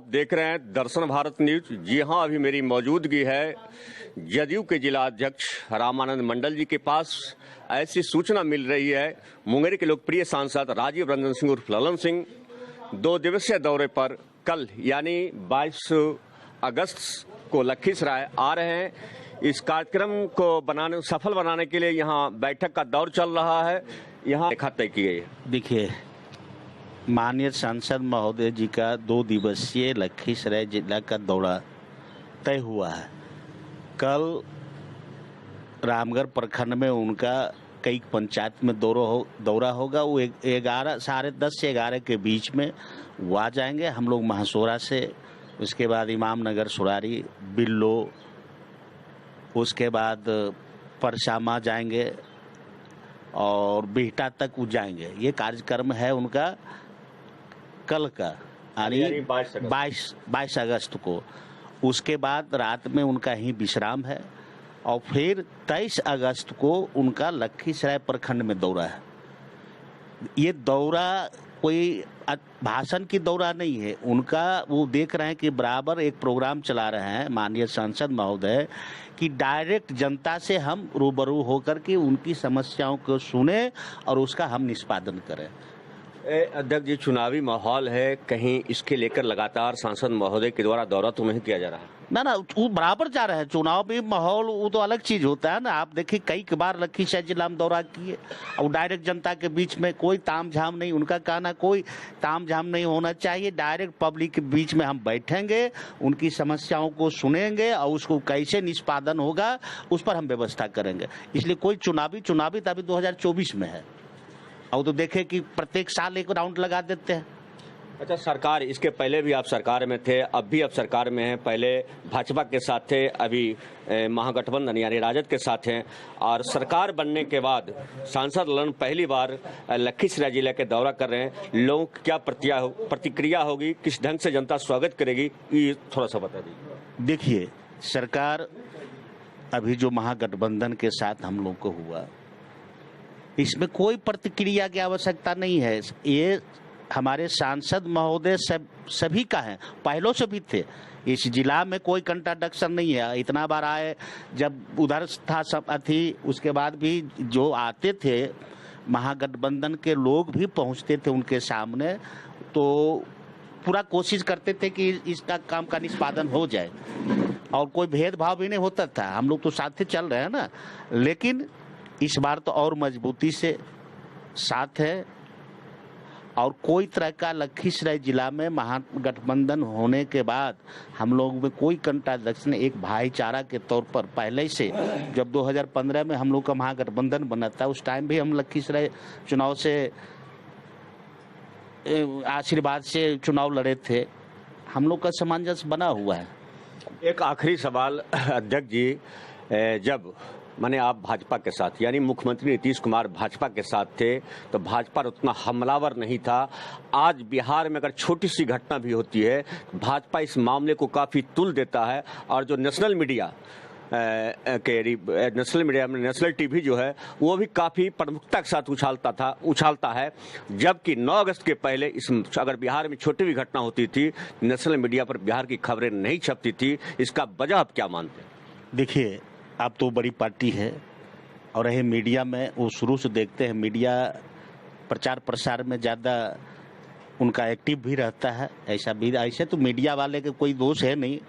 आप देख रहे हैं दर्शन भारत न्यूज। जी हां, अभी मेरी मौजूदगी है जदयू के जिला अध्यक्ष रामानंद मंडल जी के पास। ऐसी सूचना मिल रही है मुंगेर के लोकप्रिय सांसद राजीव रंजन सिंह उर्फ ललन सिंह 2 दिवसीय दौरे पर कल यानी 22 अगस्त को लखीसराय आ रहे हैं। इस कार्यक्रम को सफल बनाने के लिए यहाँ बैठक का दौर चल रहा है। यहाँ रेखा तय की गई है। देखिए, माननीय सांसद महोदय जी का 2 दिवसीय लखीसराय जिला का दौरा तय हुआ है। कल रामगढ़ प्रखंड में उनका कई पंचायत में दौरा होगा। वो 10:30 से 11 के बीच में वो आ जाएंगे। हम लोग महासोरा से, उसके बाद इमाम नगर सुरारी, बिल्लो, उसके बाद परसामा जाएंगे और बिहटा तक वो जाएंगे। ये कार्यक्रम है उनका कल का, यानी 22 अगस्त को। उसके बाद रात में उनका ही विश्राम है और फिर 23 अगस्त को उनका लखीसराय प्रखंड में दौरा है। ये दौरा कोई भाषण की दौरा नहीं है उनका। वो देख रहे हैं कि बराबर एक प्रोग्राम चला रहे हैं माननीय सांसद महोदय कि डायरेक्ट जनता से हम रूबरू होकर के उनकी समस्याओं को सुने और उसका हम निष्पादन करें। अध्यक्ष जी, चुनावी माहौल है, कहीं इसके लेकर लगातार सांसद महोदय के द्वारा दौरा तो नहीं किया जा रहा है? ना, वो बराबर जा रहे हैं। चुनाव भी माहौल वो तो अलग चीज होता है ना। आप देखिए कई बार लखीसराय जिला में दौरा किए और डायरेक्ट जनता के बीच में कोई तामझाम नहीं। उनका कहना कोई तामझाम नहीं होना चाहिए। डायरेक्ट पब्लिक के बीच में हम बैठेंगे, उनकी समस्याओं को सुनेंगे और उसको कैसे निष्पादन होगा उस पर हम व्यवस्था करेंगे। इसलिए कोई चुनावी तो अभी 2024 में है और तो देखे कि प्रत्येक साल एक राउंड लगा देते हैं। अच्छा, सरकार इसके पहले भी आप सरकार में थे, अब भी आप सरकार में हैं। पहले भाजपा के साथ थे, अभी महागठबंधन यानी राजद के साथ हैं और सरकार बनने के बाद सांसद ललन पहली बार लखीसराय जिले के दौरा कर रहे हैं। लोगों की क्या प्रतिक्रिया होगी, किस ढंग से जनता स्वागत करेगी, ये थोड़ा सा बता दीजिए। देखिए, सरकार अभी जो महागठबंधन के साथ हम लोग को हुआ, इसमें कोई प्रतिक्रिया की आवश्यकता नहीं है। ये हमारे सांसद महोदय सभी का है, पहलों से भी थे। इस जिला में कोई कंट्राडिक्शन नहीं है। इतना बार आए, जब उधर था सब थी, उसके बाद भी जो आते थे महागठबंधन के लोग भी पहुंचते थे उनके सामने, तो पूरा कोशिश करते थे कि इसका काम का निष्पादन हो जाए और कोई भेदभाव भी नहीं होता था। हम लोग तो साथ ही चल रहे हैं ना। लेकिन इस बार तो और मजबूती से साथ है और कोई तरह का लखीसराय जिला में महागठबंधन होने के बाद हम लोग में कोई कंट्राडिक्शन, एक भाईचारा के तौर पर पहले से, जब 2015 में हम लोग का महागठबंधन बना था उस टाइम भी हम लखीसराय चुनाव से आशीर्वाद से चुनाव लड़े थे। हम लोग का सामंजस्य बना हुआ है। एक आखिरी सवाल अध्यक्ष जी, जब माने आप भाजपा के साथ यानी मुख्यमंत्री नीतीश कुमार भाजपा के साथ थे तो भाजपा उतना हमलावर नहीं था। आज बिहार में अगर छोटी सी घटना भी होती है, भाजपा इस मामले को काफ़ी तुल देता है और जो नेशनल मीडिया में नेशनल टीवी जो है वो भी काफ़ी प्रमुखता के साथ उछालता है। जबकि 9 अगस्त के पहले अगर बिहार में छोटी भी घटना होती थी, नेशनल मीडिया पर बिहार की खबरें नहीं छपती थी। इसका वजह आप क्या मानते हैं? देखिए, आप तो बड़ी पार्टी है और रहे मीडिया में, वो शुरू से देखते हैं मीडिया प्रचार प्रसार में ज़्यादा उनका एक्टिव भी रहता है। ऐसे तो मीडिया वाले के कोई दोष है नहीं,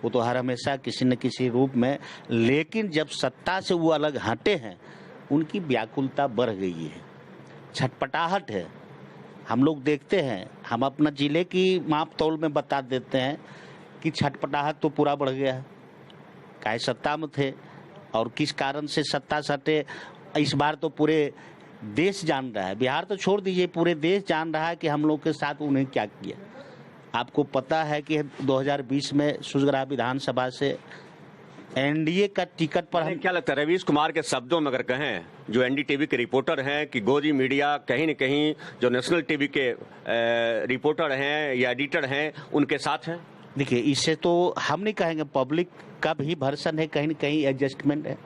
वो तो हर हमेशा किसी न किसी रूप में। लेकिन जब सत्ता से वो अलग हटे हैं, उनकी व्याकुलता बढ़ गई है, छटपटाहट है। हम लोग देखते हैं, हम अपना जिले की माप तौल में बता देते हैं कि छटपटाहट तो पूरा बढ़ गया है। काहे सत्ता में थे और किस कारण से सत्ता से हटे, इस बार तो पूरे देश जान रहा है। बिहार तो छोड़ दीजिए, पूरे देश जान रहा है कि हम लोग के साथ उन्हें क्या किया। आपको पता है कि 2020 में सुजगरा विधानसभा से एनडीए का टिकट पर हम, क्या लगता है रवीश कुमार के शब्दों में अगर कहें, जो एनडीटीवी के रिपोर्टर हैं, कि गोदी मीडिया कहीं न कहीं जो नेशनल टीवी के रिपोर्टर हैं या एडिटर हैं उनके साथ हैं? देखिए, इससे तो हम नहीं कहेंगे, पब्लिक का भी भर्सन है, कहीं न कहीं एडजस्टमेंट है।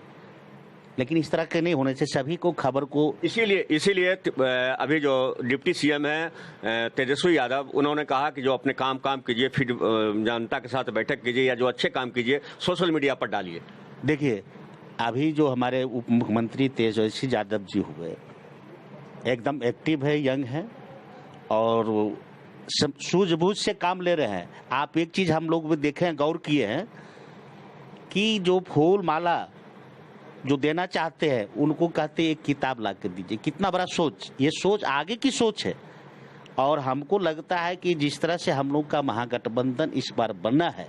लेकिन इस तरह के नहीं होने से सभी को खबर को इसीलिए अभी जो डिप्टी सीएम है तेजस्वी यादव, उन्होंने कहा कि जो अपने काम कीजिए, फिर जनता के साथ बैठक कीजिए या जो अच्छे काम कीजिए सोशल मीडिया पर डालिए। देखिए, अभी जो हमारे उप मुख्यमंत्री तेजस्वी यादव जी हुए, एकदम एक्टिव है, यंग है और सूझबूझ से काम ले रहे हैं। आप एक चीज हम लोग भी देखे हैं, गौर किए हैं कि जो फूल माला जो देना चाहते हैं उनको कहते हैं एक किताब ला कर दीजिए। कितना बड़ा सोच, ये सोच आगे की सोच है। और हमको लगता है कि जिस तरह से हम लोग का महागठबंधन इस बार बना है,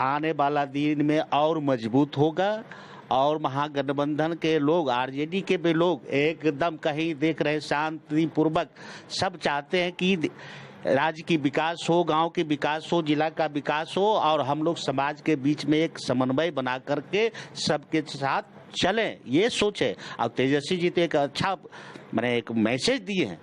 आने वाला दिन में और मजबूत होगा। और महागठबंधन के लोग, आरजेडी के भी लोग एकदम कहीं देख रहे शांतिपूर्वक सब चाहते हैं कि राज्य की विकास हो, गांव की विकास हो, जिला का विकास हो और हम लोग समाज के बीच में एक समन्वय बना करके सबके साथ चलें, ये सोच है। और तेजस्वी जी तो एक अच्छा मैंने एक मैसेज दिए हैं।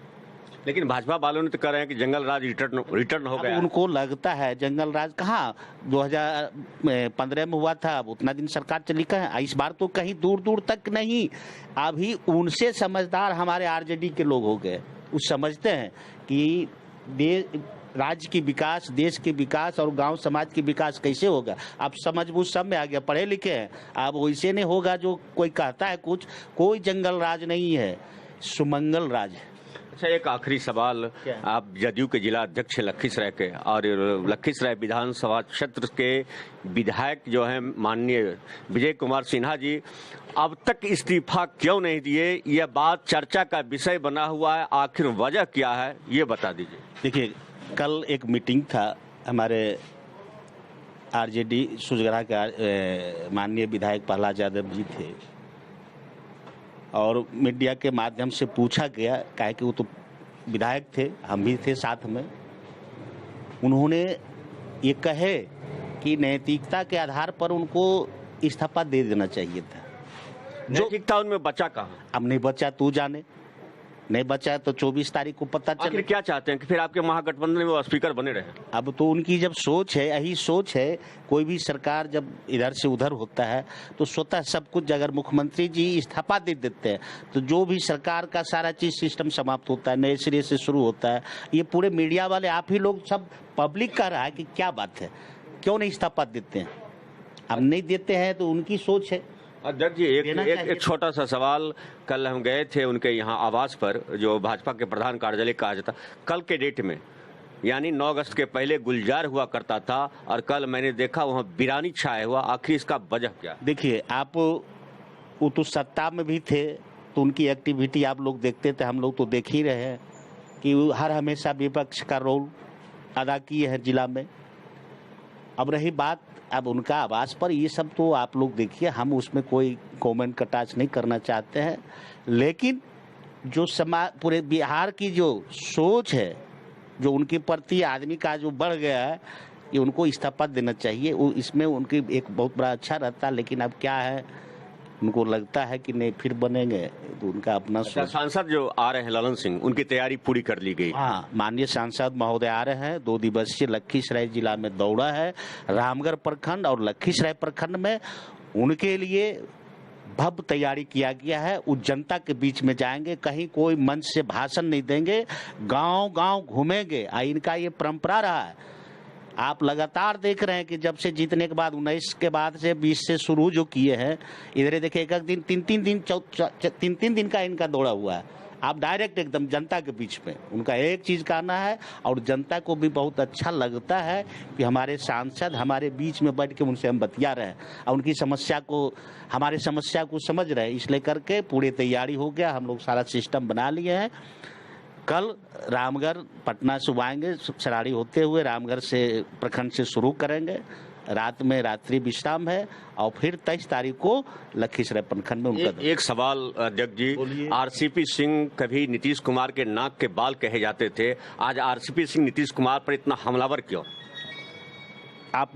लेकिन भाजपा वालों ने तो कह रहे हैं कि जंगल राज रिटर्न हो गया। उनको लगता है जंगल राज कहाँ 2015 में हुआ था, अब उतना दिन सरकार चली कहाँ। इस बार तो कहीं दूर दूर तक नहीं। अभी उनसे समझदार हमारे आरजेडी के लोग हो गए। वो समझते हैं कि राज्य की विकास, देश की विकास और गांव समाज की विकास कैसे होगा। अब समझबूझ सब में आ गया, पढ़े लिखे हैं। अब वैसे नहीं होगा जो कोई कहता है कुछ। कोई जंगल राज नहीं है, सुमंगल राज है। अच्छा, एक आखिरी सवाल, आप जदयू के जिला अध्यक्ष लखीसराय के और लखीसराय विधानसभा क्षेत्र के विधायक जो हैं माननीय विजय कुमार सिन्हा जी, अब तक इस्तीफा क्यों नहीं दिए? यह बात चर्चा का विषय बना हुआ है। आखिर वजह क्या है, ये बता दीजिए। देखिए, कल एक मीटिंग था, हमारे आरजेडी सुजगरा के माननीय विधायक प्रहलाद यादव जी थे और मीडिया के माध्यम से पूछा गया, काहे कि वो तो विधायक थे, हम भी थे साथ में। उन्होंने ये कहे कि नैतिकता के आधार पर उनको इस्तीफा दे देना चाहिए था। नैतिकता उनमें बचा कहाँ? अब नहीं बचा, तू जाने। नहीं बचा तो 24 तारीख को पता चले। क्या चाहते हैं कि फिर आपके महागठबंधन में वो स्पीकर बने रहे? अब तो उनकी जब सोच है, यही सोच है। कोई भी सरकार जब इधर से उधर होता है तो स्वतः सब कुछ, अगर मुख्यमंत्री जी इस्तीफा दे देते हैं तो जो भी सरकार का सारा चीज सिस्टम समाप्त होता है, नए सिरे से शुरू होता है। ये पूरे मीडिया वाले, आप ही लोग, सब पब्लिक कह रहा है कि क्या बात है, क्यों नहीं इस्तीफा देते हैं। अब नहीं देते हैं तो उनकी सोच है। अध्यक्ष जी, एक छोटा सा सवाल। कल हम गए थे उनके यहाँ आवास पर, जो भाजपा के प्रधान कार्यालय कहा जाता। कल के डेट में यानी 9 अगस्त के पहले गुलजार हुआ करता था और कल मैंने देखा वहाँ वीरानी छाया हुआ। आखिर इसका वजह क्या? देखिए, आप वो तो सत्ता में भी थे तो उनकी एक्टिविटी आप लोग देखते थे, हम लोग तो देख ही रहे हैं कि हर हमेशा विपक्ष का रोल अदा किए हैं जिला में। अब रही बात अब उनका आवास पर, ये सब तो आप लोग देखिए, हम उसमें कोई कमेंट का टच नहीं करना चाहते हैं। लेकिन जो समाज, पूरे बिहार की जो सोच है, जो उनके प्रति आदमी का जो बढ़ गया है, ये उनको इस्तीफा देना चाहिए। वो इसमें उनकी एक बहुत बड़ा अच्छा रहता। लेकिन अब क्या है, उनको लगता है कि नहीं फिर बनेंगे तो उनका अपना सोच। सांसद जो आ रहे हैं ललन सिंह, उनकी तैयारी पूरी कर ली गई? हाँ, माननीय सांसद महोदय आ रहे हैं। 2 दिवसीय लखीसराय जिला में दौरा है। रामगढ़ प्रखंड और लखीसराय प्रखंड में उनके लिए भव्य तैयारी किया गया है। वो जनता के बीच में जाएंगे, कहीं कोई मंच से भाषण नहीं देंगे, गांव गांव घूमेंगे। इनका ये परंपरा रहा है। आप लगातार देख रहे हैं कि जब से जीतने के बाद 19 के बाद से 20 से शुरू जो किए हैं, इधर देखिए एक दिन 3-3 दिन का इनका दौड़ा हुआ है। आप डायरेक्ट एकदम जनता के बीच में, उनका एक चीज कहना है और जनता को भी बहुत अच्छा लगता है कि हमारे सांसद हमारे बीच में बैठ के उनसे हम बतिया रहे हैं और उनकी समस्या को, हमारे समस्या को समझ रहे हैं। इसलिए करके पूरी तैयारी हो गया, हम लोग सारा सिस्टम बना लिए हैं। कल रामगढ़ पटना से आएंगे, सराड़ी होते हुए रामगढ़ से प्रखंड से शुरू करेंगे। रात में रात्रि विश्राम है और फिर 23 तारीख को लखीसराय प्रखंड में उनका। एक सवाल अध्यक्ष जी, आरसीपी सिंह कभी नीतीश कुमार के नाक के बाल कहे जाते थे, आज आरसीपी सिंह नीतीश कुमार पर इतना हमलावर क्यों? आप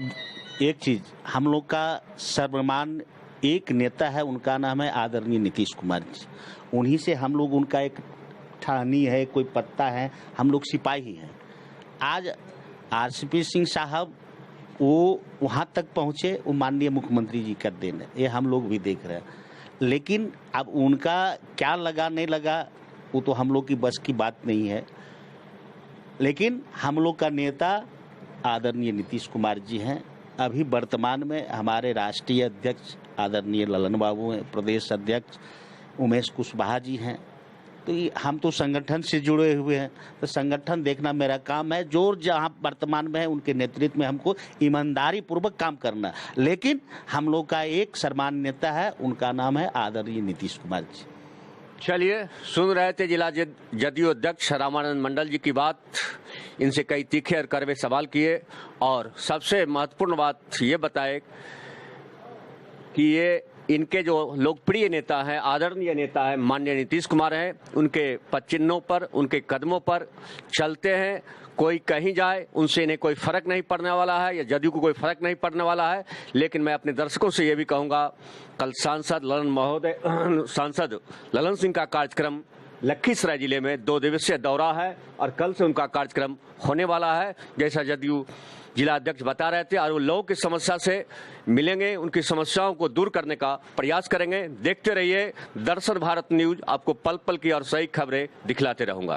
एक चीज, हम लोग का सर्वमान एक नेता है, उनका नाम है आदरणीय नीतीश कुमार जी। उन्हीं से हम लोग, उनका एक ठानी है, कोई पत्ता है, हम लोग सिपाही हैं। आज आरसीपी सिंह साहब वो वहाँ तक पहुँचे, वो माननीय मुख्यमंत्री जी का देन है, ये हम लोग भी देख रहे हैं। लेकिन अब उनका क्या लगा नहीं लगा वो तो हम लोग की बस की बात नहीं है। लेकिन हम लोग का नेता आदरणीय नीतीश कुमार जी हैं। अभी वर्तमान में हमारे राष्ट्रीय अध्यक्ष आदरणीय ललन बाबू हैं, प्रदेश अध्यक्ष उमेश कुशवाहा जी हैं। तो हम तो संगठन से जुड़े हुए हैं, तो संगठन देखना मेरा काम है। जो जहां वर्तमान में है उनके नेतृत्व में हमको ईमानदारी पूर्वक काम करना। लेकिन हम लोग का एक सम्मान्य नेता है, उनका नाम है आदरणीय नीतीश कुमार जी। चलिए, सुन रहे थे जिला जदयू अध्यक्ष रामानंद मंडल जी की बात। इनसे कई तीखे और कड़वे सवाल किए और सबसे महत्वपूर्ण बात ये बताए कि ये इनके जो लोकप्रिय नेता हैं, आदरणीय नेता है माननीय नीतीश कुमार हैं, उनके पद चिन्हों पर, उनके कदमों पर चलते हैं। कोई कहीं जाए उनसे इन्हें कोई फर्क नहीं पड़ने वाला है, या जदयू को कोई फर्क नहीं पड़ने वाला है। लेकिन मैं अपने दर्शकों से ये भी कहूँगा, कल सांसद ललन सिंह का कार्यक्रम लखीसराय जिले में 2 दिवसीय दौरा है और कल से उनका कार्यक्रम होने वाला है, जैसा जदयू जिला अध्यक्ष बता रहे थे। और वो लोगों की समस्या से मिलेंगे, उनकी समस्याओं को दूर करने का प्रयास करेंगे। देखते रहिए दर्शन भारत न्यूज, आपको पल पल की और सही खबरें दिखलाते रहूंगा।